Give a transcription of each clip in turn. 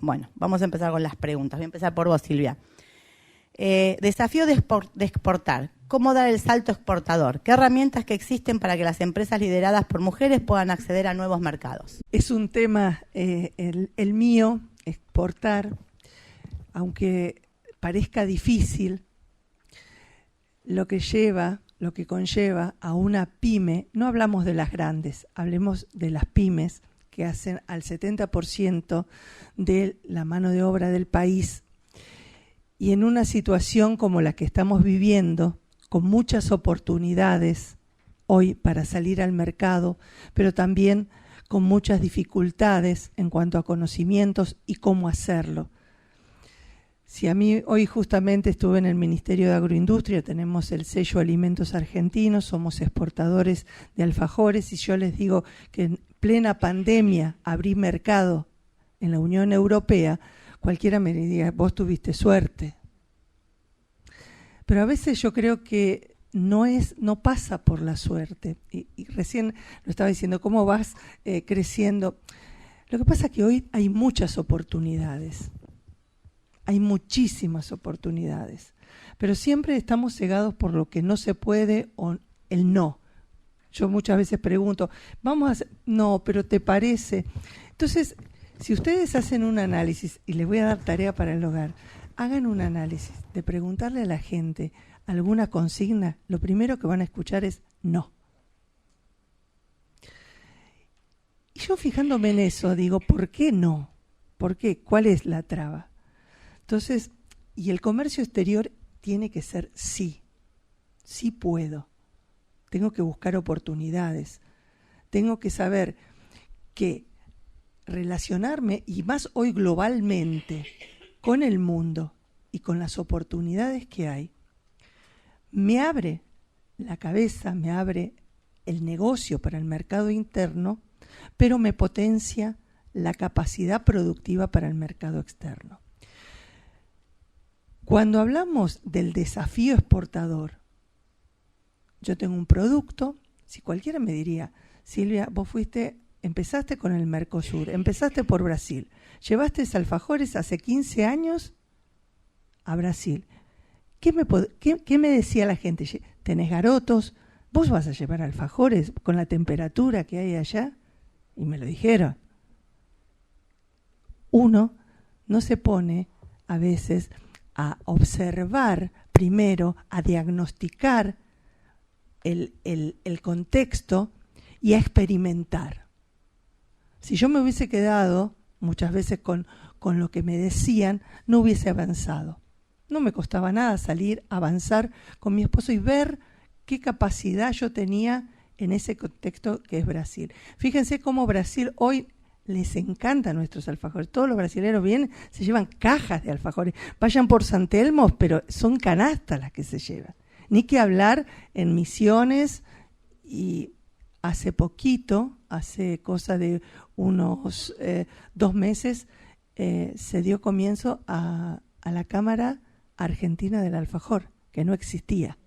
Bueno, vamos a empezar con las preguntas. Voy a empezar por vos, Silvia. Desafío de exportar. ¿Cómo dar el salto exportador? ¿Qué herramientas que existen para que las empresas lideradas por mujeres puedan acceder a nuevos mercados? Es un tema, el mío, exportar, aunque parezca difícil, lo que conlleva a una pyme, no hablamos de las grandes, hablemos de las pymes que hacen al 70% de la mano de obra del país. Y en una situación como la que estamos viviendo, con muchas oportunidades hoy para salir al mercado, pero también con muchas dificultades en cuanto a conocimientos y cómo hacerlo. Si a mí hoy justamente estuve en el Ministerio de Agroindustria, tenemos el sello Alimentos Argentinos, somos exportadores de alfajores y yo les digo que en plena pandemia abrí mercado en la Unión Europea, cualquiera me diría, vos tuviste suerte. Pero a veces yo creo que no pasa por la suerte. Y recién lo estaba diciendo, ¿cómo vas creciendo? Lo que pasa es que hoy hay muchas oportunidades. Hay muchísimas oportunidades. Pero siempre estamos cegados por lo que no se puede o el no. Yo muchas veces pregunto, vamos a hacer, no, pero ¿te parece? Entonces, si ustedes hacen un análisis, y les voy a dar tarea para el hogar, hagan un análisis de preguntarle a la gente alguna consigna, lo primero que van a escuchar es no. Y yo fijándome en eso, digo, ¿por qué no? ¿Por qué? ¿Cuál es la traba? Entonces, y el comercio exterior tiene que ser sí. Sí puedo. Tengo que buscar oportunidades. Tengo que saber que relacionarme, y más hoy globalmente, con el mundo y con las oportunidades que hay, me abre la cabeza, me abre el negocio para el mercado interno, pero me potencia la capacidad productiva para el mercado externo. Cuando hablamos del desafío exportador, yo tengo un producto, si cualquiera me diría, Silvia, vos empezaste con el Mercosur, empezaste por Brasil, llevaste alfajores hace 15 años a Brasil. ¿Qué me decía la gente? ¿Tenés garotos? ¿Vos vas a llevar alfajores con la temperatura que hay allá? Y me lo dijeron. Uno no se pone a veces a observar primero, a diagnosticar el contexto y a experimentar. Si yo me hubiese quedado muchas veces con lo que me decían, no hubiese avanzado. No me costaba nada salir, avanzar con mi esposo y ver qué capacidad yo tenía en ese contexto que es Brasil. Fíjense cómo Brasil hoy les encantan nuestros alfajores. Todos los brasileños vienen, se llevan cajas de alfajores. Vayan por San Telmo, pero son canastas las que se llevan. Ni que hablar en Misiones, y hace poquito, hace cosa de unos 2 meses, se dio comienzo a la Cámara Argentina del Alfajor, que no existía,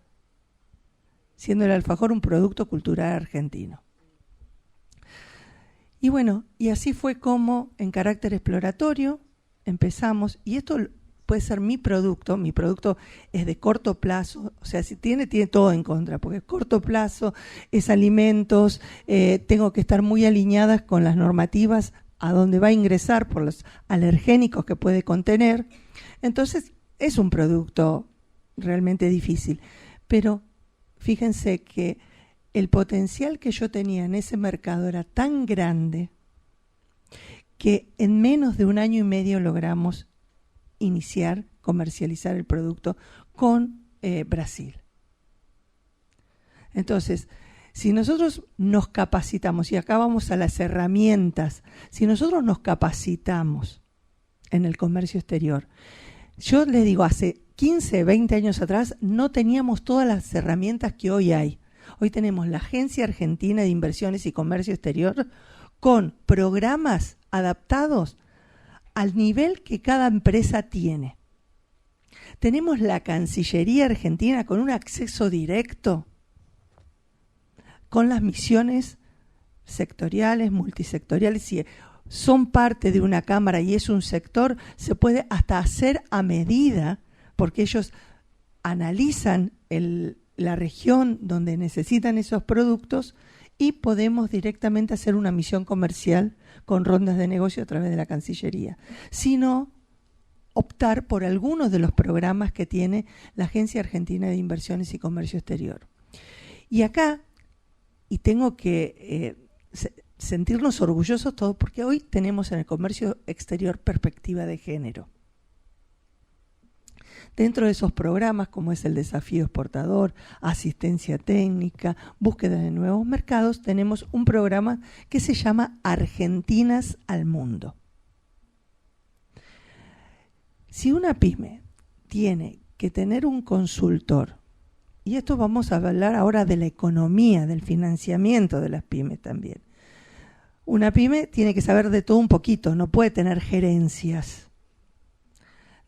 siendo el alfajor un producto cultural argentino. Y bueno, y así fue como en carácter exploratorio empezamos, y esto puede ser mi producto es de corto plazo, o sea, si tiene todo en contra, porque es corto plazo, es alimentos, tengo que estar muy alineadas con las normativas a donde va a ingresar por los alergénicos que puede contener. Entonces, es un producto realmente difícil, pero fíjense que el potencial que yo tenía en ese mercado era tan grande que en menos de 1 año y medio logramos comercializar el producto con Brasil. Entonces, si nosotros nos capacitamos, y acá vamos a las herramientas, si nosotros nos capacitamos en el comercio exterior, yo les digo, hace 15, 20 años atrás no teníamos todas las herramientas que hoy hay. Hoy tenemos la Agencia Argentina de Inversiones y Comercio Exterior con programas adaptados al nivel que cada empresa tiene. Tenemos la Cancillería Argentina con un acceso directo con las misiones sectoriales, multisectoriales. son parte de una cámara y es un sector, se puede hasta hacer a medida, porque ellos analizan la región donde necesitan esos productos y podemos directamente hacer una misión comercial con rondas de negocio a través de la Cancillería. Sino optar por algunos de los programas que tiene la Agencia Argentina de Inversiones y Comercio Exterior. Y acá, y tengo que sentirnos orgullosos todos, porque hoy tenemos en el comercio exterior perspectiva de género. Dentro de esos programas, como es el desafío exportador, asistencia técnica, búsqueda de nuevos mercados, tenemos un programa que se llama Argentinas al Mundo. Si una pyme tiene que tener un consultor, y esto vamos a hablar ahora de la economía, del financiamiento de las pymes también. Una pyme tiene que saber de todo un poquito, no puede tener gerencias.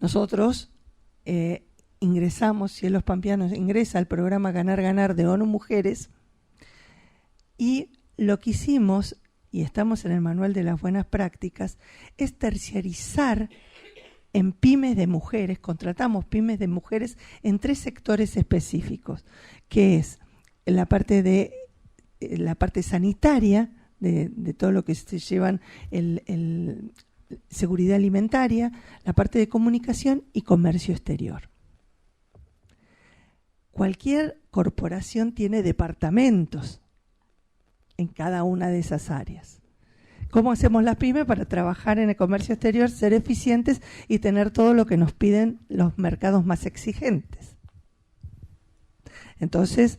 Nosotros ingresamos, Cielos Pampeanos ingresa al programa Ganar Ganar de ONU Mujeres, y lo que hicimos, y estamos en el Manual de las Buenas Prácticas, es terciarizar en pymes de mujeres, contratamos pymes de mujeres en 3 sectores específicos, que es la parte sanitaria, de todo lo que se llevan seguridad alimentaria, la parte de comunicación y comercio exterior. Cualquier corporación tiene departamentos en cada una de esas áreas. ¿Cómo hacemos las pymes para trabajar en el comercio exterior, ser eficientes y tener todo lo que nos piden los mercados más exigentes? Entonces,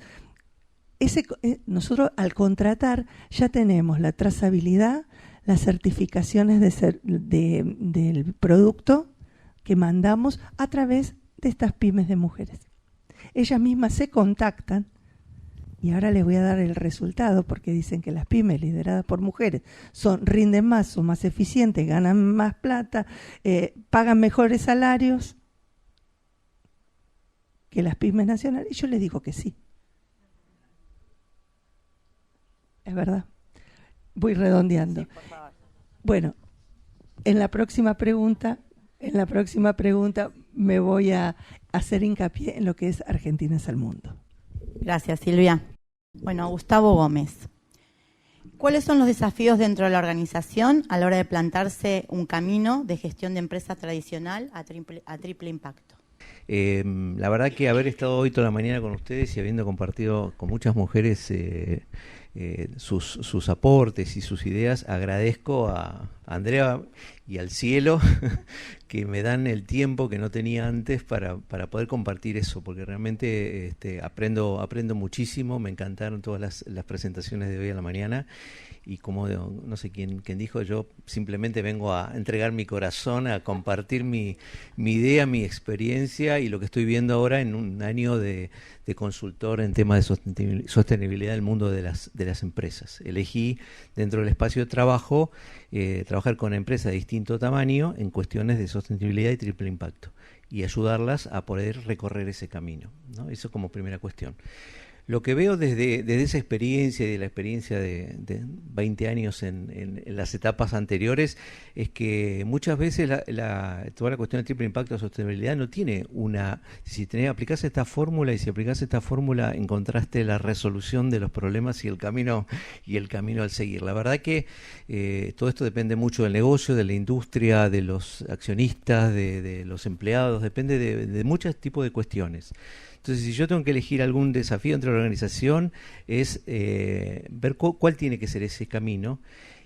nosotros al contratar ya tenemos la trazabilidad, las certificaciones del producto que mandamos a través de estas pymes de mujeres. Ellas mismas se contactan, y ahora les voy a dar el resultado, porque dicen que las pymes lideradas por mujeres rinden más, son más eficientes, ganan más plata, pagan mejores salarios que las pymes nacionales. Y yo les digo que sí. Es verdad. Voy redondeando. Sí, por favor. Bueno, en la próxima pregunta me voy a hacer hincapié en lo que es Argentinas al Mundo. Gracias, Silvia. Bueno, Gustavo Gómez. ¿Cuáles son los desafíos dentro de la organización a la hora de plantarse un camino de gestión de empresa tradicional a triple impacto? La verdad que haber estado hoy toda la mañana con ustedes y habiendo compartido con muchas mujeres sus aportes y sus ideas, agradezco a Andrea y al cielo que me dan el tiempo que no tenía antes para poder compartir eso, porque realmente aprendo muchísimo. Me encantaron todas las presentaciones de hoy a la mañana, y como no sé quién dijo, yo simplemente vengo a entregar mi corazón, a compartir mi idea, mi experiencia y lo que estoy viendo ahora en un año de consultor en temas de sostenibilidad del mundo de las empresas. Elegí dentro del espacio de trabajo trabajar con empresas de distinto tamaño en cuestiones de sostenibilidad y triple impacto, y ayudarlas a poder recorrer ese camino, ¿no? Eso como primera cuestión. Lo que veo desde esa experiencia y de la experiencia de 20 años en las etapas anteriores es que muchas veces toda la cuestión del triple impacto de sostenibilidad no tiene si aplicás esta fórmula, y si aplicás esta fórmula encontraste la resolución de los problemas y el camino al seguir. La verdad que todo esto depende mucho del negocio, de la industria, de los accionistas, de los empleados, depende de muchos tipos de cuestiones. Entonces, si yo tengo que elegir algún desafío entre la organización, es ver cuál tiene que ser ese camino,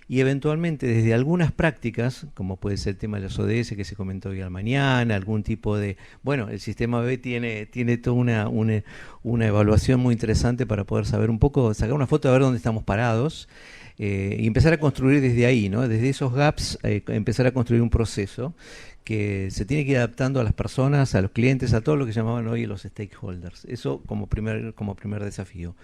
y eventualmente desde algunas prácticas, como puede ser el tema de los ODS que se comentó hoy a la mañana, algún tipo de... Bueno, el sistema B tiene toda una evaluación muy interesante para poder saber un poco, sacar una foto de ver dónde estamos parados, y empezar a construir desde ahí, ¿no? Desde esos gaps, empezar a construir un proceso que se tiene que ir adaptando a las personas, a los clientes, a todo lo que llamaban hoy los stakeholders. Eso como primer desafío.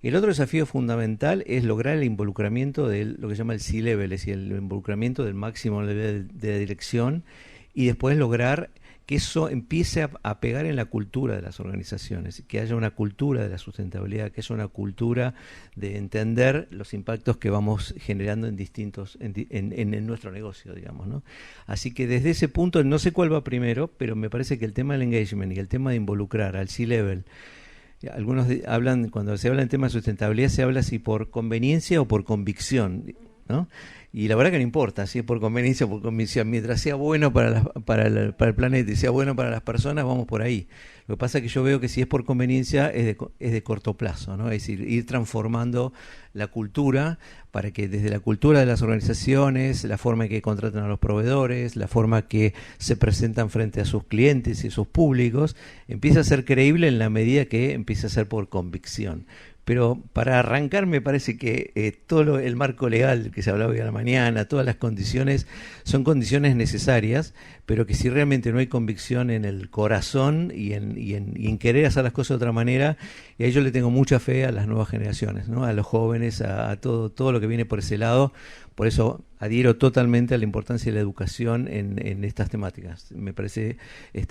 El otro desafío fundamental es lograr el involucramiento de lo que se llama el C-Level, es decir, el involucramiento del máximo nivel de dirección, y después lograr que eso empiece a pegar en la cultura de las organizaciones, que haya una cultura de la sustentabilidad, que haya una cultura de entender los impactos que vamos generando en nuestro negocio, digamos, ¿no? Así que desde ese punto, no sé cuál va primero, pero me parece que el tema del engagement y el tema de involucrar al C-level, algunos hablan, cuando se habla en tema de sustentabilidad, se habla si por conveniencia o por convicción, ¿no? Y la verdad que no importa si es por conveniencia o por convicción, mientras sea bueno para el planeta y sea bueno para las personas, vamos por ahí. Lo que pasa es que yo veo que si es por conveniencia es de corto plazo, ¿no? Es decir, ir transformando la cultura para que desde la cultura de las organizaciones, la forma en que contratan a los proveedores, la forma que se presentan frente a sus clientes y sus públicos, empiece a ser creíble en la medida que empiece a ser por convicción. Pero para arrancar me parece que todo el marco legal que se hablaba hoy a la mañana, todas las condiciones, son condiciones necesarias, pero que si realmente no hay convicción en el corazón y en querer hacer las cosas de otra manera, y ahí yo le tengo mucha fe a las nuevas generaciones, ¿no? A los jóvenes, a todo lo que viene por ese lado. Por eso adhiero totalmente a la importancia de la educación en estas temáticas. Me parece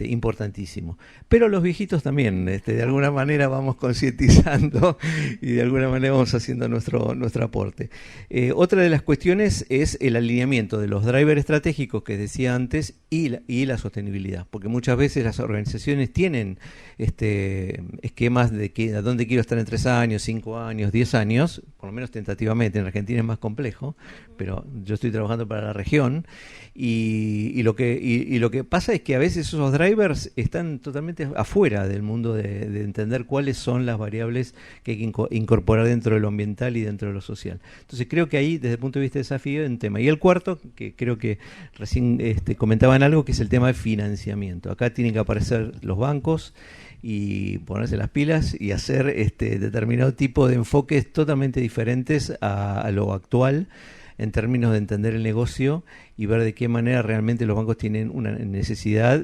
importantísimo. Pero los viejitos también, de alguna manera vamos concientizando y de alguna manera vamos haciendo nuestro aporte. Otra de las cuestiones es el alineamiento de los drivers estratégicos que decía antes y la sostenibilidad. Porque muchas veces las organizaciones tienen esquemas de a dónde quiero estar en 3 años, 5 años, 10 años, por lo menos tentativamente. En Argentina es más complejo, pero yo estoy trabajando para la región y lo que pasa es que a veces esos drivers están totalmente afuera del mundo de entender cuáles son las variables que hay que incorporar dentro de lo ambiental y dentro de lo social. Entonces creo que ahí, desde el punto de vista de desafío, es un tema. Y el cuarto, que creo que recién comentaban algo, que es el tema de financiamiento. Acá tienen que aparecer los bancos y ponerse las pilas y hacer determinado tipo de enfoques totalmente diferentes a lo actual, en términos de entender el negocio y ver de qué manera realmente los bancos tienen una necesidad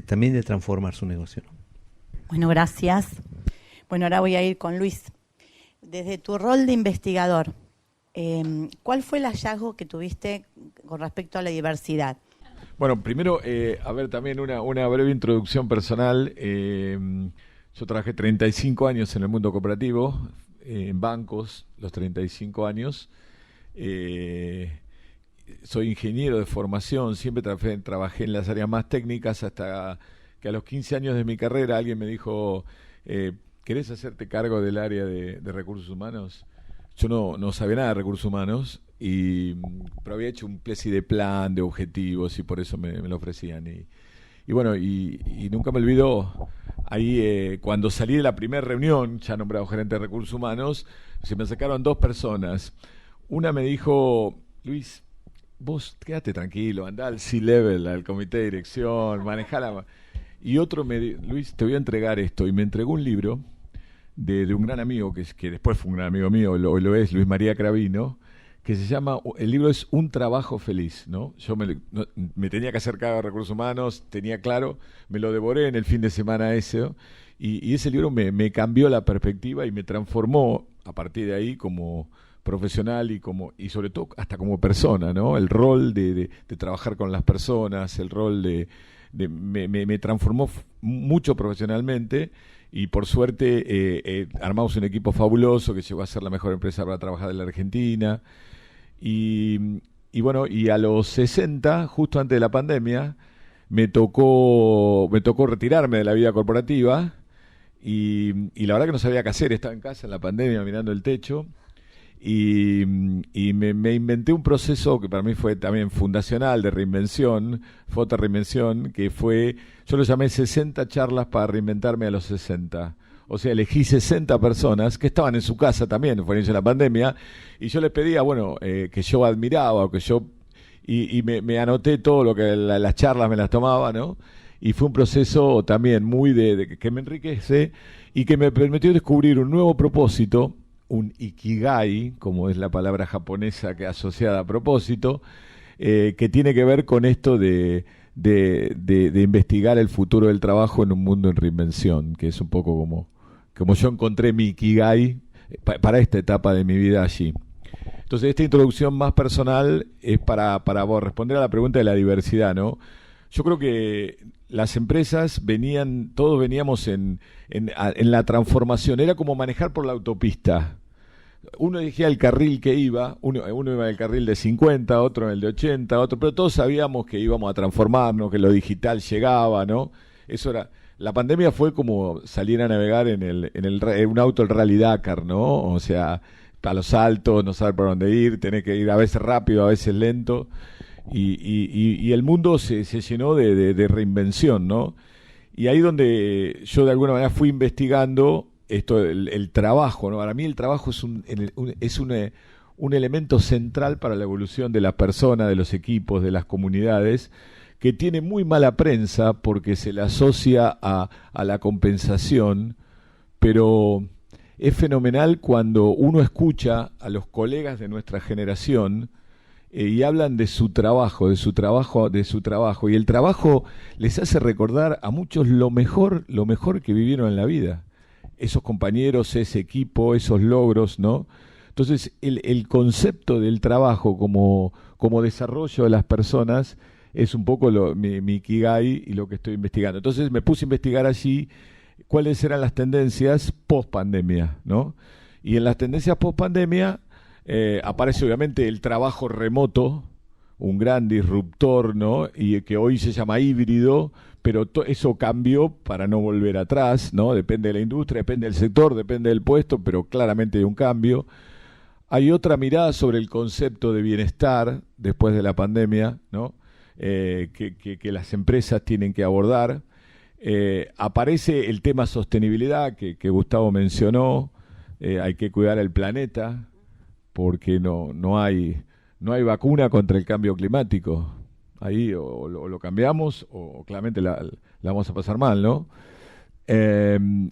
también de transformar su negocio, ¿no? Bueno, gracias. Bueno, ahora voy a ir con Luis. Desde tu rol de investigador, ¿cuál fue el hallazgo que tuviste con respecto a la diversidad? Bueno, primero, también una breve introducción personal. Yo trabajé 35 años en el mundo cooperativo, en bancos, los 35 años. Soy ingeniero de formación, siempre trabajé en las áreas más técnicas hasta que a los 15 años de mi carrera alguien me dijo, ¿querés hacerte cargo del área de recursos humanos? Yo no sabía nada de recursos humanos, pero había hecho un especie de plan, de objetivos, y por eso me lo ofrecían. Y bueno, y nunca me olvidó, ahí cuando salí de la primera reunión, ya nombrado gerente de recursos humanos, se me acercaron 2 personas. Una me dijo, Luis, vos quédate tranquilo, andá al C-level, al comité de dirección, manejala. Y otro me dijo, Luis, te voy a entregar esto. Y me entregó un libro de un gran amigo, que después fue un gran amigo mío, lo es, Luis María Cravino, que se llama, el libro es Un trabajo feliz, ¿no? Yo me tenía que hacer cargo de recursos humanos, tenía claro, me lo devoré en el fin de semana ese, y ese libro me cambió la perspectiva y me transformó a partir de ahí como profesional y sobre todo hasta como persona, ¿no? El rol de trabajar con las personas, el rol me transformó mucho profesionalmente, y por suerte armamos un equipo fabuloso que llegó a ser la mejor empresa para trabajar de la Argentina. Y bueno, y a los 60, justo antes de la pandemia, me tocó retirarme de la vida corporativa, y la verdad que no sabía qué hacer. Estaba en casa en la pandemia mirando el techo, y me inventé un proceso que para mí fue también fundacional de reinvención, fotorreinvención, que fue, yo lo llamé 60 charlas para reinventarme a los 60. O sea, elegí 60 personas que estaban en su casa también, fue el inicio de la pandemia, y yo les pedía, que yo admiraba, o que yo, y me anoté todo lo que las charlas me las tomaba, ¿no? Y fue un proceso también muy que me enriquece y que me permitió descubrir un nuevo propósito, un ikigai, como es la palabra japonesa que asociada a propósito, que tiene que ver con esto de investigar el futuro del trabajo en un mundo en reinvención, que es un poco como yo encontré mi ikigai para esta etapa de mi vida allí. Entonces, esta introducción más personal es para responder a la pregunta de la diversidad, ¿no? Yo creo que las empresas todos veníamos en la transformación. Era como manejar por la autopista. Uno elegía el carril que iba, uno iba en el carril de 50, otro en el de 80, otro, pero todos sabíamos que íbamos a transformarnos, que lo digital llegaba, ¿no? Eso era. La pandemia fue como salir a navegar en un auto, el Rally Dakar, ¿no? O sea, a los saltos, no saber por dónde ir, tener que ir a veces rápido, a veces lento. Y el mundo se llenó de reinvención, ¿no? Y ahí donde yo de alguna manera fui investigando esto, el trabajo, ¿no? Para mí el trabajo es un elemento central para la evolución de las personas, de los equipos, de las comunidades, que tiene muy mala prensa porque se le asocia a la compensación, pero es fenomenal cuando uno escucha a los colegas de nuestra generación y hablan de su trabajo, y el trabajo les hace recordar a muchos lo mejor que vivieron en la vida. Esos compañeros, ese equipo, esos logros, ¿no? Entonces, el concepto del trabajo como desarrollo de las personas es un poco mi Ikigai y lo que estoy investigando. Entonces, me puse a investigar allí cuáles eran las tendencias post-pandemia, ¿no? Y en las tendencias post-pandemia aparece obviamente el trabajo remoto, un gran disruptor, ¿no? Y que hoy se llama híbrido, pero eso cambió para no volver atrás, ¿no? Depende de la industria, depende del sector, depende del puesto, pero claramente hay un cambio. Hay otra mirada sobre el concepto de bienestar después de la pandemia, ¿no? Que las empresas tienen que abordar. Aparece el tema sostenibilidad que Gustavo mencionó. Hay que cuidar el planeta porque no hay vacuna contra el cambio climático. Ahí o lo cambiamos o claramente la vamos a pasar mal, ¿no?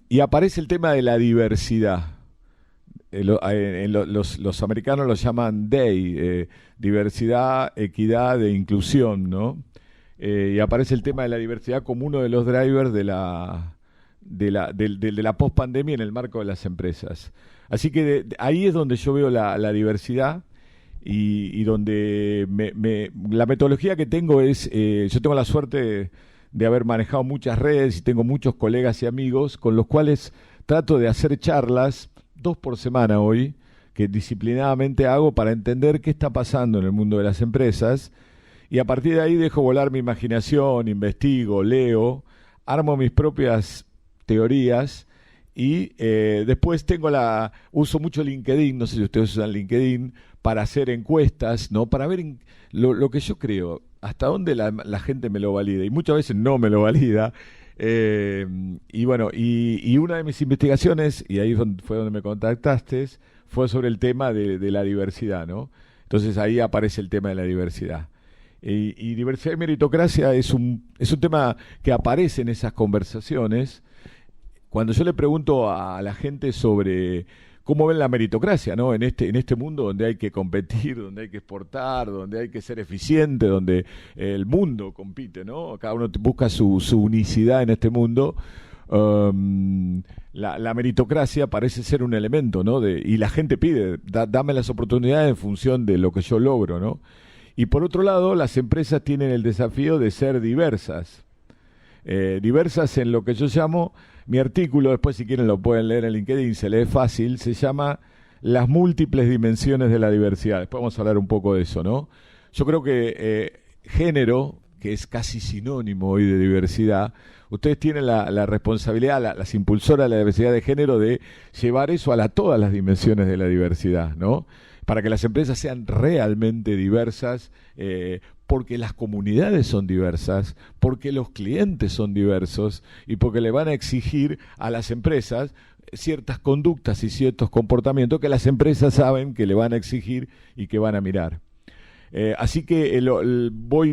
Y aparece el tema de la diversidad. Los americanos lo llaman DEI, diversidad, equidad e inclusión, ¿no? Y aparece el tema de la diversidad como uno de los drivers de la post-pandemia en el marco de las empresas. Así que ahí es donde yo veo la diversidad y donde la metodología que tengo es, yo tengo la suerte de haber manejado muchas redes y tengo muchos colegas y amigos con los cuales trato de hacer charlas 2 por semana hoy, que disciplinadamente hago para entender qué está pasando en el mundo de las empresas, y a partir de ahí dejo volar mi imaginación, investigo, leo, armo mis propias teorías y después uso mucho LinkedIn, no sé si ustedes usan LinkedIn, para hacer encuestas, ¿no? Para ver lo que yo creo, hasta dónde la gente me lo valida, y muchas veces no me lo valida. Y bueno, y una de mis investigaciones, y ahí fue donde me contactaste, fue sobre el tema de la diversidad, ¿no? Entonces ahí aparece el tema de la diversidad. Y diversidad y meritocracia es un tema que aparece en esas conversaciones. Cuando yo le pregunto a la gente sobre cómo ven la meritocracia, ¿no? En este mundo donde hay que competir, donde hay que exportar, donde hay que ser eficiente, donde el mundo compite, ¿no? Cada uno busca su unicidad en este mundo. La meritocracia parece ser un elemento, ¿no? Y la gente pide, dame las oportunidades en función de lo que yo logro, ¿no? Y por otro lado, las empresas tienen el desafío de ser diversas. Diversas en lo que yo llamo, mi artículo, después si quieren lo pueden leer en LinkedIn, se lee fácil, se llama Las múltiples dimensiones de la diversidad. Después vamos a hablar un poco de eso, ¿no? Yo creo que género, que es casi sinónimo hoy de diversidad, ustedes tienen la responsabilidad, las impulsoras de la diversidad de género, de llevar eso a todas las dimensiones de la diversidad, ¿no? Para que las empresas sean realmente diversas, porque las comunidades son diversas, porque los clientes son diversos y porque le van a exigir a las empresas ciertas conductas y ciertos comportamientos que las empresas saben que le van a exigir y que van a mirar. Así que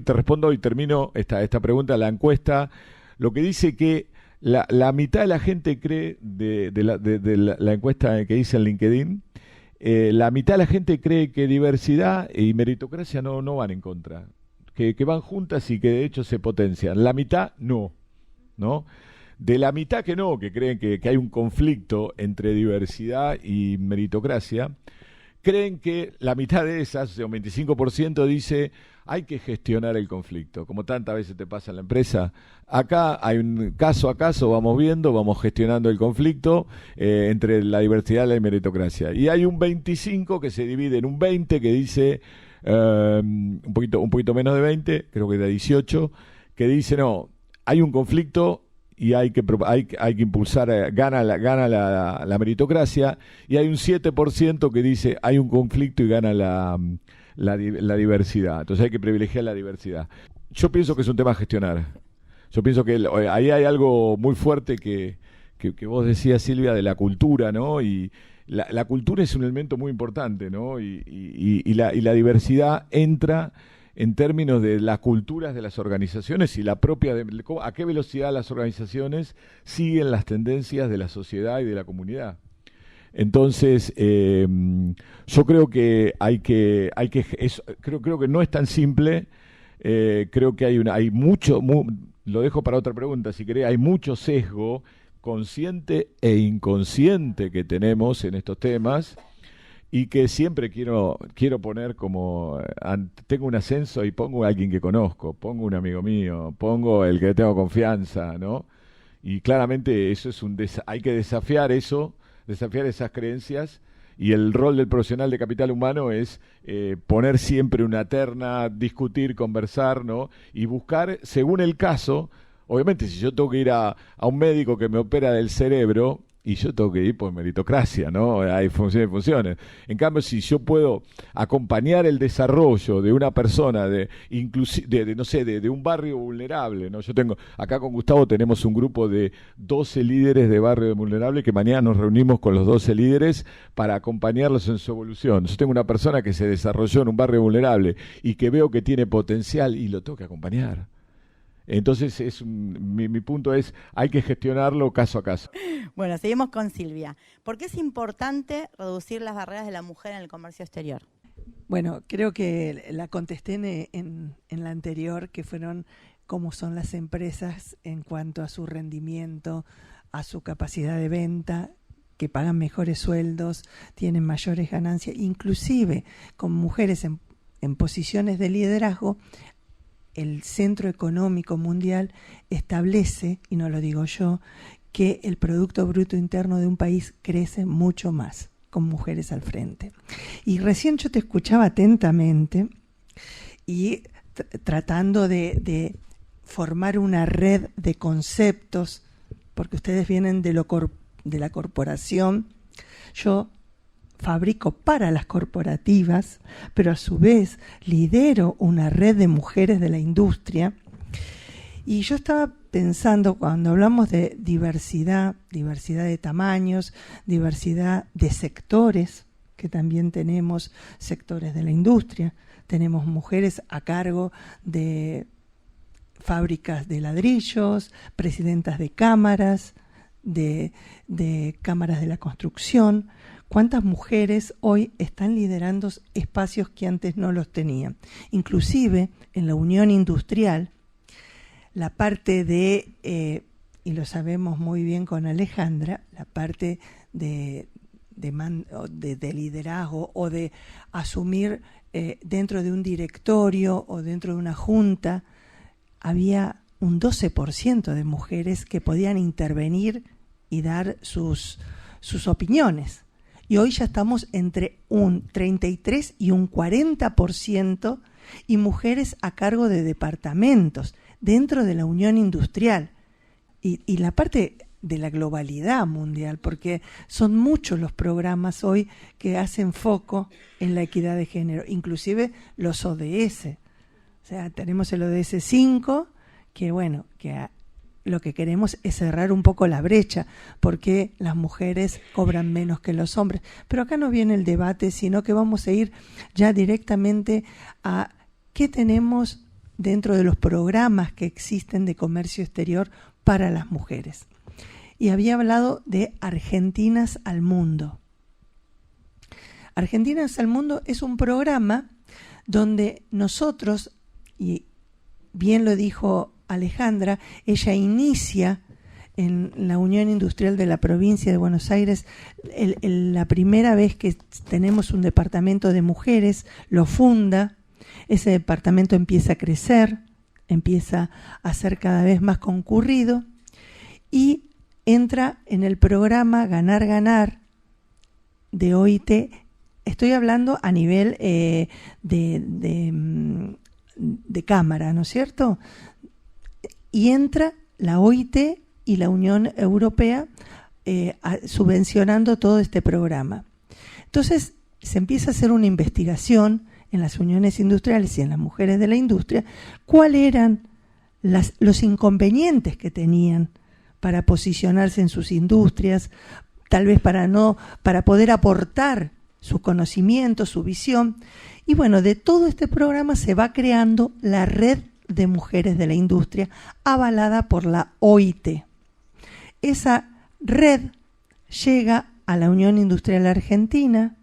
te respondo y termino esta pregunta, la encuesta. Lo que dice que la mitad de la gente cree, de la encuesta que hice en LinkedIn, la mitad de la gente cree que diversidad y meritocracia no van en contra, que van juntas y que de hecho se potencian. La mitad no. De la mitad que creen que hay un conflicto entre diversidad y meritocracia, creen que la mitad de esas, o sea, un 25%, dice hay que gestionar el conflicto, como tantas veces te pasa en la empresa. Acá hay un caso a caso, vamos viendo, vamos gestionando el conflicto entre la diversidad y la meritocracia. Y hay un 25 que se divide en un 20 que dice, un poquito menos de 20, creo que de 18, que dice no, hay un conflicto y hay que impulsar, gana la meritocracia, y hay un 7% que dice hay un conflicto y gana la diversidad. Entonces hay que privilegiar la diversidad. Yo pienso que es un tema a gestionar. Yo pienso que ahí hay algo muy fuerte que vos decías, Silvia, de la cultura, ¿no? Y la cultura es un elemento muy importante, ¿no? Y la diversidad entra en términos de las culturas de las organizaciones y la propia a qué velocidad las organizaciones siguen las tendencias de la sociedad y de la comunidad. Entonces, yo creo que creo que no es tan simple. Creo que hay mucho, lo dejo para otra pregunta, si querés, hay mucho sesgo consciente e inconsciente que tenemos en estos temas, y que siempre quiero poner como, tengo un ascenso y pongo a alguien que conozco, pongo un amigo mío, pongo el que tengo confianza, ¿no? Y claramente eso es hay que desafiar esas creencias, y el rol del profesional de capital humano es poner siempre una terna, discutir, conversar, ¿no? Y buscar, según el caso, obviamente si yo tengo que ir a un médico que me opera del cerebro, y yo tengo que ir por meritocracia, ¿no? Hay funciones. En cambio, si yo puedo acompañar el desarrollo de una persona, de un barrio vulnerable, ¿no? Yo tengo, acá con Gustavo tenemos un grupo de 12 líderes de barrio vulnerable que mañana nos reunimos con los 12 líderes para acompañarlos en su evolución. Yo tengo una persona que se desarrolló en un barrio vulnerable y que veo que tiene potencial y lo tengo que acompañar. Entonces, mi punto es, hay que gestionarlo caso a caso. Bueno, seguimos con Silvia. ¿Por qué es importante reducir las barreras de la mujer en el comercio exterior? Bueno, creo que la contesté en la anterior, que fueron cómo son las empresas en cuanto a su rendimiento, a su capacidad de venta, que pagan mejores sueldos, tienen mayores ganancias, inclusive con mujeres en posiciones de liderazgo. El Centro Económico Mundial establece, y no lo digo yo, que el Producto Bruto Interno de un país crece mucho más con mujeres al frente. Y recién yo te escuchaba atentamente y tratando de formar una red de conceptos, porque ustedes vienen de la corporación. Yo fabrico para las corporativas, pero a su vez lidero una red de mujeres de la industria. Y yo estaba pensando, cuando hablamos de diversidad de tamaños, diversidad de sectores, que también tenemos sectores de la industria, tenemos mujeres a cargo de fábricas de ladrillos, presidentas de cámaras, de cámaras de la construcción. ¿Cuántas mujeres hoy están liderando espacios que antes no los tenían? Inclusive en la Unión Industrial, la parte de, y lo sabemos muy bien con Alejandra, la parte de liderazgo o de asumir dentro de un directorio o dentro de una junta, había un 12% de mujeres que podían intervenir y dar sus opiniones. Y hoy ya estamos entre un 33 y un 40%, y mujeres a cargo de departamentos dentro de la Unión Industrial. Y la parte de la globalidad mundial, porque son muchos los programas hoy que hacen foco en la equidad de género, inclusive los ODS. O sea, tenemos el ODS 5, que bueno, que lo que queremos es cerrar un poco la brecha, porque las mujeres cobran menos que los hombres. Pero acá no viene el debate, sino que vamos a ir ya directamente a qué tenemos dentro de los programas que existen de comercio exterior para las mujeres. Y había hablado de Argentinas al Mundo. Argentinas al Mundo es un programa donde nosotros, y bien lo dijo Alejandra, ella inicia en la Unión Industrial de la Provincia de Buenos Aires, la primera vez que tenemos un departamento de mujeres, lo funda, ese departamento empieza a crecer, empieza a ser cada vez más concurrido y entra en el programa Ganar Ganar de OIT. Estoy hablando a nivel de Cámara, ¿no es cierto? Y entra la OIT y la Unión Europea subvencionando todo este programa. Entonces se empieza a hacer una investigación en las uniones industriales y en las mujeres de la industria, cuáles eran los inconvenientes que tenían para posicionarse en sus industrias, tal vez para poder aportar sus conocimientos, su visión. Y bueno, de todo este programa se va creando la Red de Mujeres de la Industria, avalada por la OIT. Esa red llega a la Unión Industrial Argentina,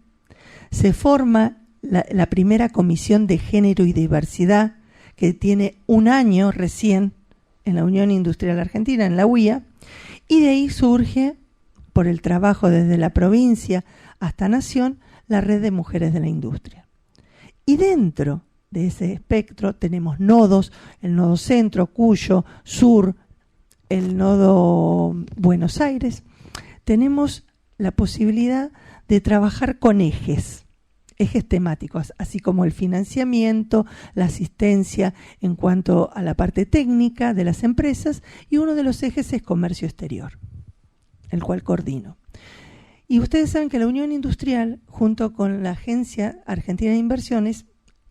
se forma la primera Comisión de Género y Diversidad, que tiene un año recién en la Unión Industrial Argentina, en la UIA, y de ahí surge, por el trabajo desde la provincia hasta Nación, la Red de Mujeres de la Industria. Y dentro de ese espectro tenemos nodos, el nodo Centro, Cuyo, Sur, el nodo Buenos Aires. Tenemos la posibilidad de trabajar con ejes temáticos, así como el financiamiento, la asistencia en cuanto a la parte técnica de las empresas, y uno de los ejes es comercio exterior, el cual coordino. Y ustedes saben que la Unión Industrial, junto con la Agencia Argentina de Inversiones,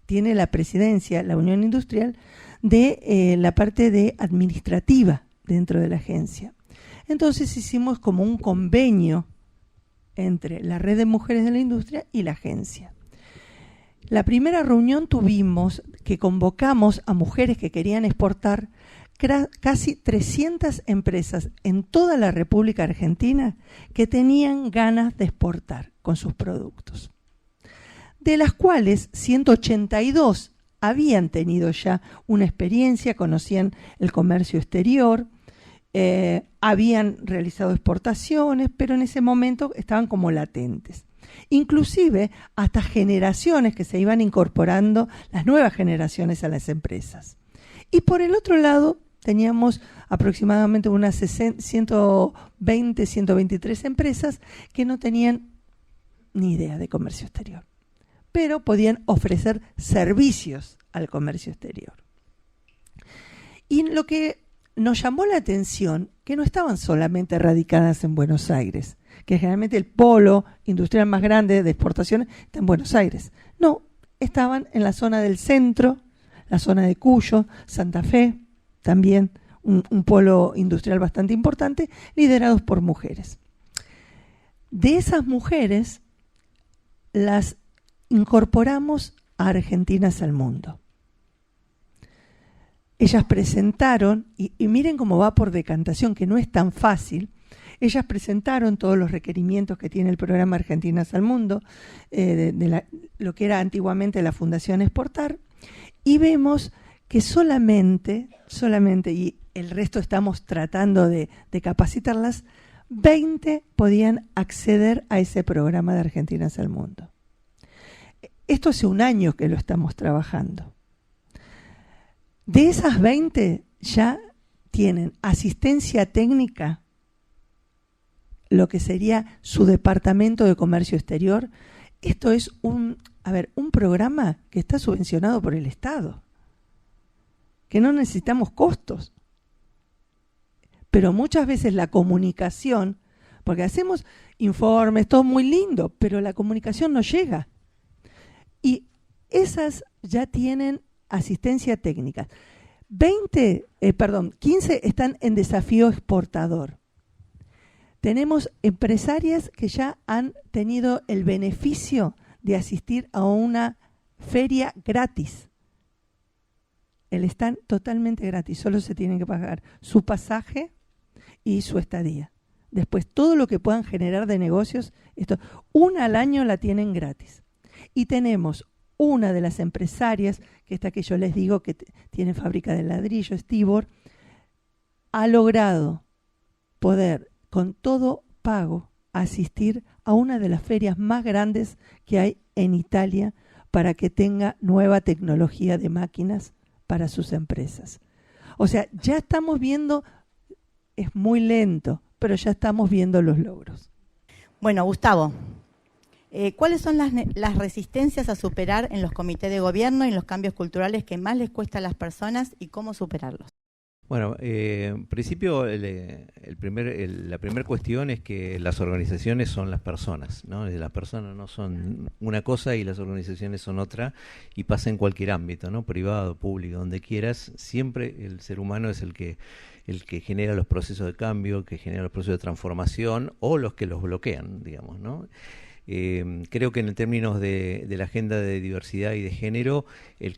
tiene la presidencia, la Unión Industrial, de la parte de administrativa dentro de la agencia. Entonces hicimos como un convenio entre la Red de Mujeres de la Industria y la agencia. La primera reunión que convocamos a mujeres que querían exportar, casi 300 empresas en toda la República Argentina que tenían ganas de exportar con sus productos, de las cuales 182 habían tenido ya una experiencia, conocían el comercio exterior, habían realizado exportaciones, pero en ese momento estaban como latentes. Inclusive hasta generaciones que se iban incorporando, las nuevas generaciones a las empresas. Y por el otro lado teníamos aproximadamente unas 120, 123 empresas que no tenían ni idea de comercio exterior, pero podían ofrecer servicios al comercio exterior. Y lo que nos llamó la atención, que no estaban solamente radicadas en Buenos Aires, que generalmente el polo industrial más grande de exportaciones está en Buenos Aires. No, estaban en la zona del centro, la zona de Cuyo, Santa Fe, también un polo industrial bastante importante, liderados por mujeres. De esas mujeres, las incorporamos a Argentinas al Mundo. Ellas presentaron, y miren cómo va por decantación, que no es tan fácil. Ellas presentaron todos los requerimientos que tiene el programa Argentinas al Mundo, lo que era antiguamente la Fundación Exportar, y vemos que solamente, y el resto estamos tratando de capacitarlas, 20 podían acceder a ese programa de Argentinas al Mundo. Esto hace un año que lo estamos trabajando. De esas 20 ya tienen asistencia técnica, lo que sería su departamento de comercio exterior. Esto es un programa que está subvencionado por el Estado, que no necesitamos costos. Pero muchas veces la comunicación, porque hacemos informes, todo muy lindo, pero la comunicación no llega. Y esas ya tienen asistencia técnica. 15 están en desafío exportador. Tenemos empresarias que ya han tenido el beneficio de asistir a una feria gratis. El stand totalmente gratis, solo se tienen que pagar su pasaje y su estadía. Después, todo lo que puedan generar de negocios, una al año la tienen gratis. Y tenemos una de las empresarias, que esta que yo les digo que tiene fábrica de ladrillo, Stibor, ha logrado poder, con todo pago, asistir a una de las ferias más grandes que hay en Italia para que tenga nueva tecnología de máquinas para sus empresas. O sea, ya estamos viendo, es muy lento, pero ya estamos viendo los logros. Bueno, Gustavo, ¿cuáles son las resistencias a superar en los comités de gobierno y en los cambios culturales que más les cuesta a las personas y cómo superarlos? Bueno, en principio la primera cuestión es que las organizaciones son las personas, ¿no? Las personas no son una cosa y las organizaciones son otra, y pasa en cualquier ámbito, ¿no? Privado, público, donde quieras, siempre el ser humano es el que genera los procesos de cambio, que genera los procesos de transformación o los que los bloquean, digamos, ¿no? Creo que en términos de la agenda de diversidad y de género, el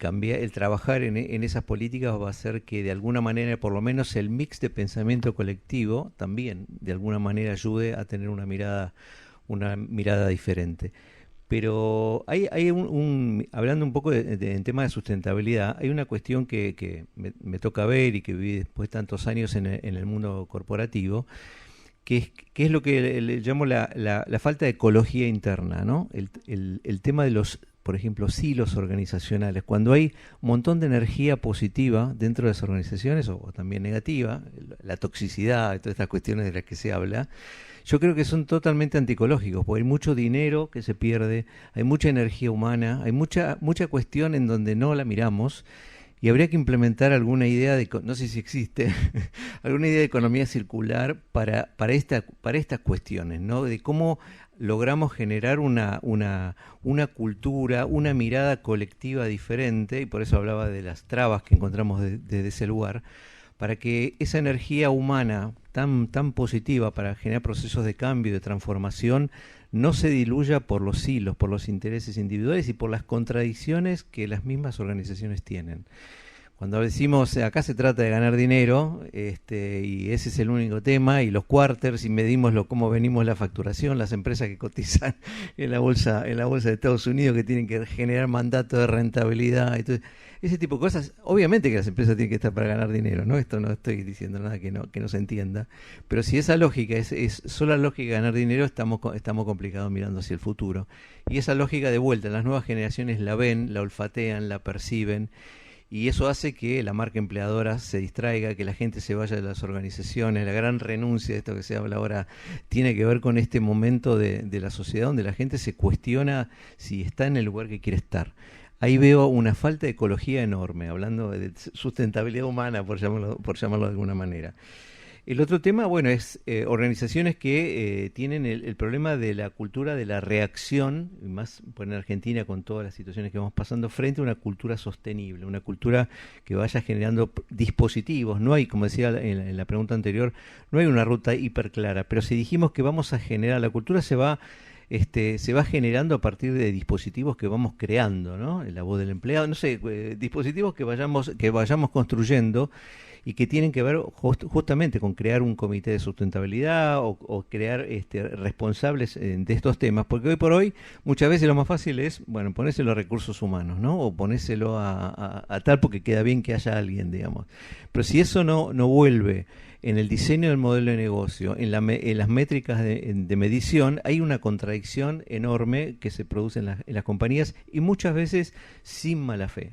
trabajar en esas políticas va a hacer que de alguna manera, por lo menos el mix de pensamiento colectivo también de alguna manera ayude a tener una mirada diferente. Pero hay hablando un poco en tema de sustentabilidad, hay una cuestión que me toca ver y que viví después de tantos años en el mundo corporativo, que es lo que le llamo la falta de ecología interna, ¿no? El tema de los, por ejemplo, silos organizacionales. Cuando hay un montón de energía positiva dentro de las organizaciones, o también negativa, la toxicidad, todas estas cuestiones de las que se habla, yo creo que son totalmente antiecológicos, porque hay mucho dinero que se pierde, hay mucha energía humana, hay mucha cuestión en donde no la miramos. Y habría que implementar alguna idea no sé si existe, alguna idea de economía circular para estas cuestiones, ¿no? De cómo logramos generar una cultura, una mirada colectiva diferente, y por eso hablaba de las trabas que encontramos desde ese lugar, para que esa energía humana tan positiva para generar procesos de cambio, de transformación, no se diluya por los hilos, por los intereses individuales y por las contradicciones que las mismas organizaciones tienen. Cuando decimos acá se trata de ganar dinero, y ese es el único tema, y los quarters, y medimos cómo venimos la facturación, las empresas que cotizan en la bolsa de Estados Unidos, que tienen que generar mandatos de rentabilidad, entonces, ese tipo de cosas. Obviamente que las empresas tienen que estar para ganar dinero, ¿no? Esto no estoy diciendo nada que no se entienda, pero si esa lógica es solo la lógica de ganar dinero, estamos complicados mirando hacia el futuro. Y esa lógica, de vuelta, las nuevas generaciones la ven, la olfatean, la perciben, y eso hace que la marca empleadora se distraiga, que la gente se vaya de las organizaciones. La gran renuncia, de esto que se habla ahora, tiene que ver con este momento de la sociedad donde la gente se cuestiona si está en el lugar que quiere estar. Ahí veo una falta de ecología enorme, hablando de sustentabilidad humana, por llamarlo de alguna manera. El otro tema, bueno, es organizaciones que tienen el problema de la cultura de la reacción, y más en Argentina con todas las situaciones que vamos pasando, frente a una cultura sostenible, una cultura que vaya generando dispositivos. No hay, como decía en la pregunta anterior, no hay una ruta hiper clara, pero si dijimos que vamos a generar, la cultura se va generando a partir de dispositivos que vamos creando, ¿no? La voz del empleado, no sé, dispositivos que vayamos construyendo, y que tienen que ver justamente con crear un comité de sustentabilidad o crear responsables de estos temas, porque hoy por hoy muchas veces lo más fácil es, bueno, ponérselo a recursos humanos, ¿no? O ponérselo a tal porque queda bien que haya alguien, digamos. Pero si eso no vuelve en el diseño del modelo de negocio, en las métricas de medición, hay una contradicción enorme que se produce en las compañías, y muchas veces sin mala fe.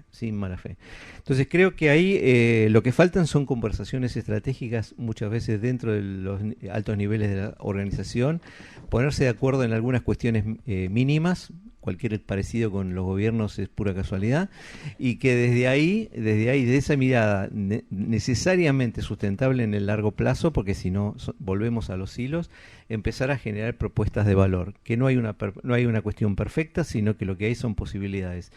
Entonces creo que ahí lo que faltan son conversaciones estratégicas, muchas veces dentro de los altos niveles de la organización, ponerse de acuerdo en algunas cuestiones mínimas. Cualquier parecido con los gobiernos es pura casualidad, y que desde ahí, de esa mirada necesariamente sustentable en el largo plazo, porque si no volvemos a los hilos, empezar a generar propuestas de valor, que no hay una cuestión perfecta, sino que lo que hay son posibilidades.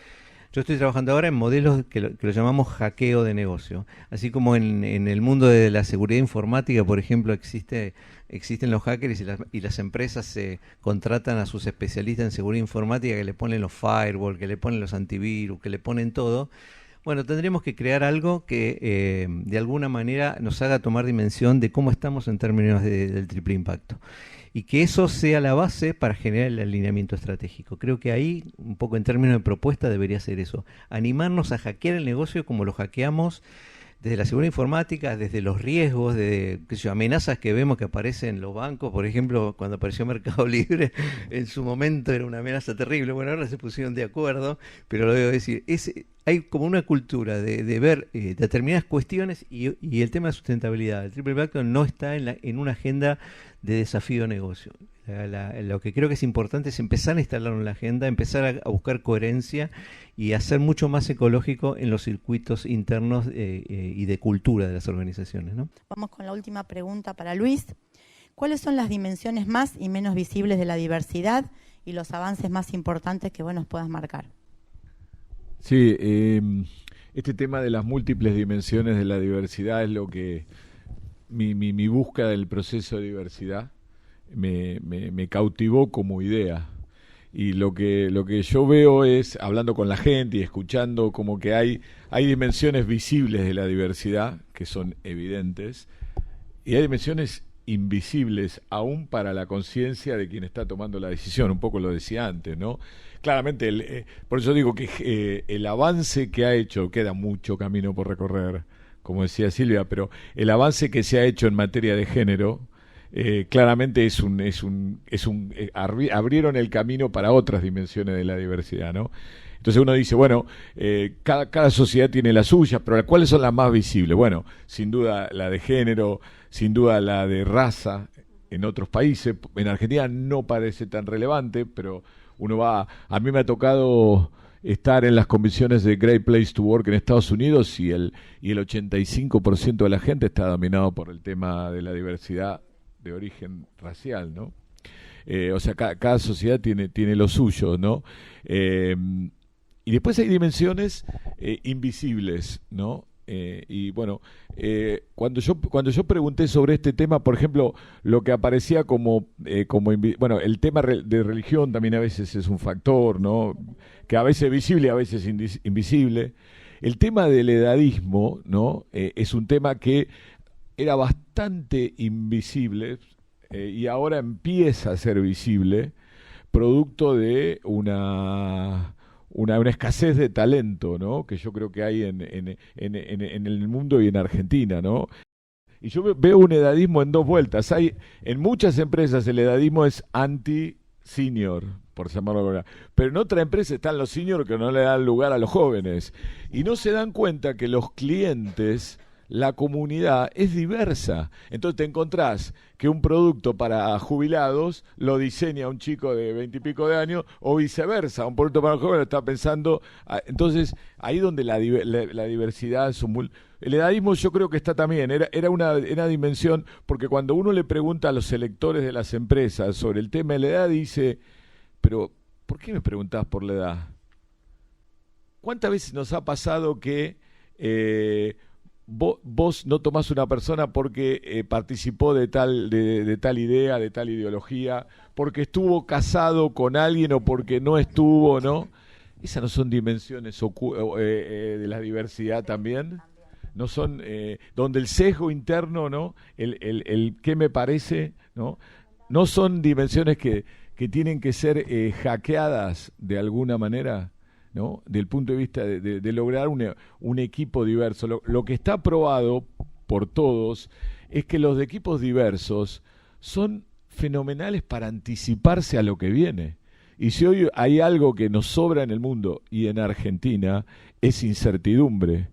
Yo estoy trabajando ahora en modelos que lo llamamos hackeo de negocio. Así como en el mundo de la seguridad informática, por ejemplo, existen los hackers y las empresas se contratan a sus especialistas en seguridad informática, que le ponen los firewall, que le ponen los antivirus, que le ponen todo. Bueno, tendremos que crear algo que de alguna manera nos haga tomar dimensión de cómo estamos en términos del triple impacto. Y que eso sea la base para generar el alineamiento estratégico. Creo que ahí, un poco en términos de propuesta, debería ser eso. Animarnos a hackear el negocio como lo hackeamos desde la seguridad informática, desde los riesgos, de amenazas que vemos que aparecen en los bancos. Por ejemplo, cuando apareció Mercado Libre, en su momento era una amenaza terrible. Bueno, ahora se pusieron de acuerdo, pero lo debo decir, hay como una cultura de ver determinadas cuestiones y el tema de sustentabilidad. El triple impacto no está en una agenda de desafío de negocio. Lo que creo que es importante es empezar a instalarlo en la agenda, empezar a buscar coherencia y a ser mucho más ecológico en los circuitos internos y de cultura de las organizaciones, ¿no? Vamos con la última pregunta para Luis. ¿Cuáles son las dimensiones más y menos visibles de la diversidad y los avances más importantes que vos nos puedas marcar? Sí, este tema de las múltiples dimensiones de la diversidad es lo que mi búsqueda del proceso de diversidad me cautivó como idea. Y lo que yo veo es, hablando con la gente y escuchando, como que hay dimensiones visibles de la diversidad que son evidentes y hay dimensiones invisibles aún para la conciencia de quien está tomando la decisión. Un poco lo decía antes, ¿no? Claramente, por eso digo que el avance que ha hecho, queda mucho camino por recorrer, como decía Silvia, pero el avance que se ha hecho en materia de género claramente abrieron el camino para otras dimensiones de la diversidad, ¿no? Entonces uno dice, bueno, cada sociedad tiene las suyas, pero ¿cuáles son las más visibles? Bueno, sin duda la de género, sin duda la de raza en otros países. En Argentina no parece tan relevante, pero a mí me ha tocado estar en las comisiones de Great Place to Work en Estados Unidos y el 85% de la gente está dominado por el tema de la diversidad de origen racial, ¿no? O sea, cada sociedad tiene lo suyo, ¿no? Y después hay dimensiones invisibles, ¿no? Y bueno, cuando yo pregunté sobre este tema, por ejemplo, lo que aparecía bueno, el tema de religión también a veces es un factor, ¿no? Que a veces es visible y a veces invisible. El tema del edadismo, ¿no? Es un tema que era bastante invisible y ahora empieza a ser visible, producto de una escasez de talento, ¿no? Que yo creo que hay en el mundo y en Argentina, ¿no? Y yo veo un edadismo en dos vueltas. En muchas empresas el edadismo es anti-senior, por llamarlo de alguna manera. Pero en otra empresa están los senior que no le dan lugar a los jóvenes. Y no se dan cuenta que los clientes, la comunidad es diversa. Entonces te encontrás que un producto para jubilados lo diseña un chico de 20 y pico de años o viceversa, un producto para jóvenes lo está pensando. Entonces ahí donde la diversidad el edadismo yo creo que está también, era una dimensión, porque cuando uno le pregunta a los electores de las empresas sobre el tema de la edad, dice, pero ¿por qué me preguntás por la edad? ¿Cuántas veces nos ha pasado que vos no tomás una persona porque participó de tal idea, de tal ideología, porque estuvo casado con alguien o porque no estuvo, ¿no? Esas no son dimensiones de la diversidad también. No son donde el sesgo interno, ¿no? El qué me parece, ¿no? No son dimensiones que tienen que ser hackeadas de alguna manera, ¿no? Del punto de vista de lograr un equipo diverso. Lo que está probado por todos es que los equipos diversos son fenomenales para anticiparse a lo que viene. Y si hoy hay algo que nos sobra en el mundo y en Argentina, es incertidumbre.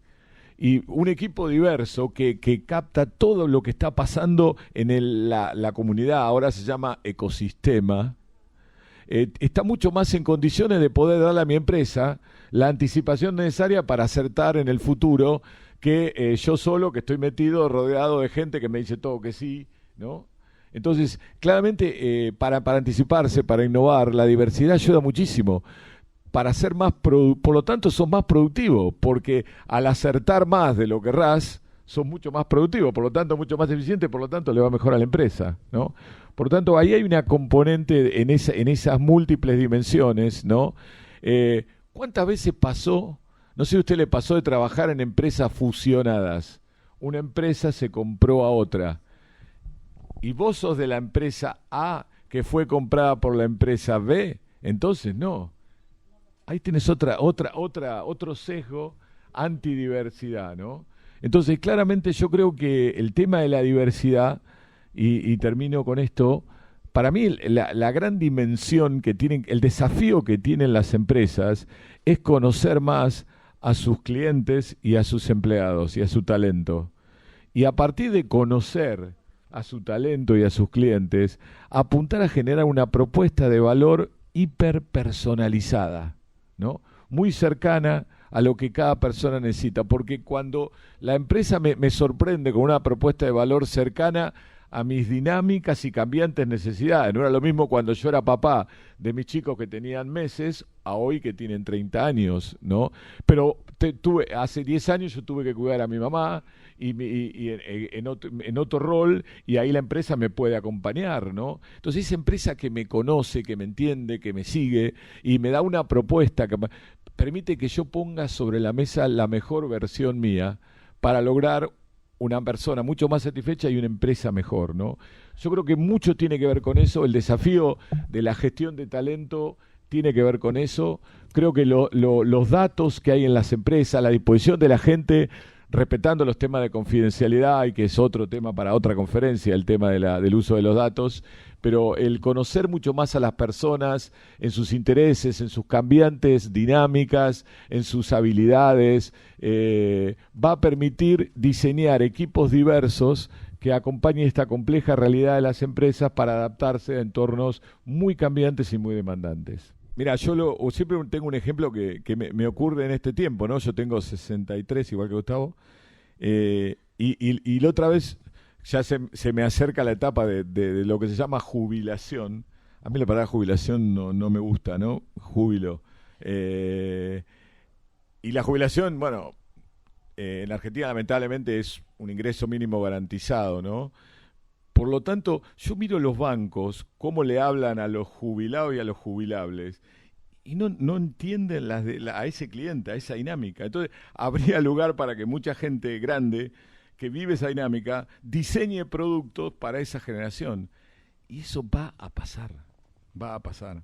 Y un equipo diverso que capta todo lo que está pasando en la comunidad, ahora se llama ecosistema, está mucho más en condiciones de poder darle a mi empresa la anticipación necesaria para acertar en el futuro que yo solo, que estoy metido, rodeado de gente que me dice todo que sí, ¿no? Entonces, claramente, para anticiparse, para innovar, la diversidad ayuda muchísimo para ser más por lo tanto, sos más productivo, porque al acertar más de lo que querrás, sos mucho más productivo, por lo tanto, mucho más eficiente, por lo tanto, le va mejor a la empresa, ¿no? Por lo tanto, ahí hay una componente en esas múltiples dimensiones, ¿no? ¿Cuántas veces pasó, no sé si a usted le pasó de trabajar en empresas fusionadas? Una empresa se compró a otra, y vos sos de la empresa A que fue comprada por la empresa B, entonces no. Ahí tienes otro sesgo antidiversidad, ¿no? Entonces, claramente yo creo que el tema de la diversidad, y termino con esto, para mí la gran dimensión que tienen, el desafío que tienen las empresas es conocer más a sus clientes y a sus empleados y a su talento. Y a partir de conocer a su talento y a sus clientes, apuntar a generar una propuesta de valor hiperpersonalizada, ¿no? Muy cercana a lo que cada persona necesita, porque cuando la empresa me sorprende con una propuesta de valor cercana a mis dinámicas y cambiantes necesidades. No era lo mismo cuando yo era papá de mis chicos que tenían meses a hoy que tienen 30 años, ¿no? Pero hace 10 años yo tuve que cuidar a mi mamá y en otro rol, y ahí la empresa me puede acompañar, ¿no? Entonces esa empresa que me conoce, que me entiende, que me sigue y me da una propuesta que permite que yo ponga sobre la mesa la mejor versión mía para lograr una persona mucho más satisfecha y una empresa mejor, ¿no? Yo creo que mucho tiene que ver con eso, el desafío de la gestión de talento tiene que ver con eso. Creo que los datos que hay en las empresas, la disposición de la gente, respetando los temas de confidencialidad, y que es otro tema para otra conferencia, el tema del uso de los datos, pero el conocer mucho más a las personas en sus intereses, en sus cambiantes dinámicas, en sus habilidades, va a permitir diseñar equipos diversos que acompañen esta compleja realidad de las empresas para adaptarse a entornos muy cambiantes y muy demandantes. Mira, yo siempre tengo un ejemplo que me ocurre en este tiempo, ¿no? Yo tengo 63, igual que Gustavo, y la otra vez ya se me acerca la etapa de lo que se llama jubilación. A mí la palabra jubilación no me gusta, ¿no? Júbilo. Y la jubilación, bueno, en Argentina lamentablemente es un ingreso mínimo garantizado, ¿no? Por lo tanto, yo miro los bancos, cómo le hablan a los jubilados y a los jubilables, y no entienden a ese cliente, a esa dinámica. Entonces, habría lugar para que mucha gente grande que vive esa dinámica diseñe productos para esa generación. Y eso va a pasar, va a pasar.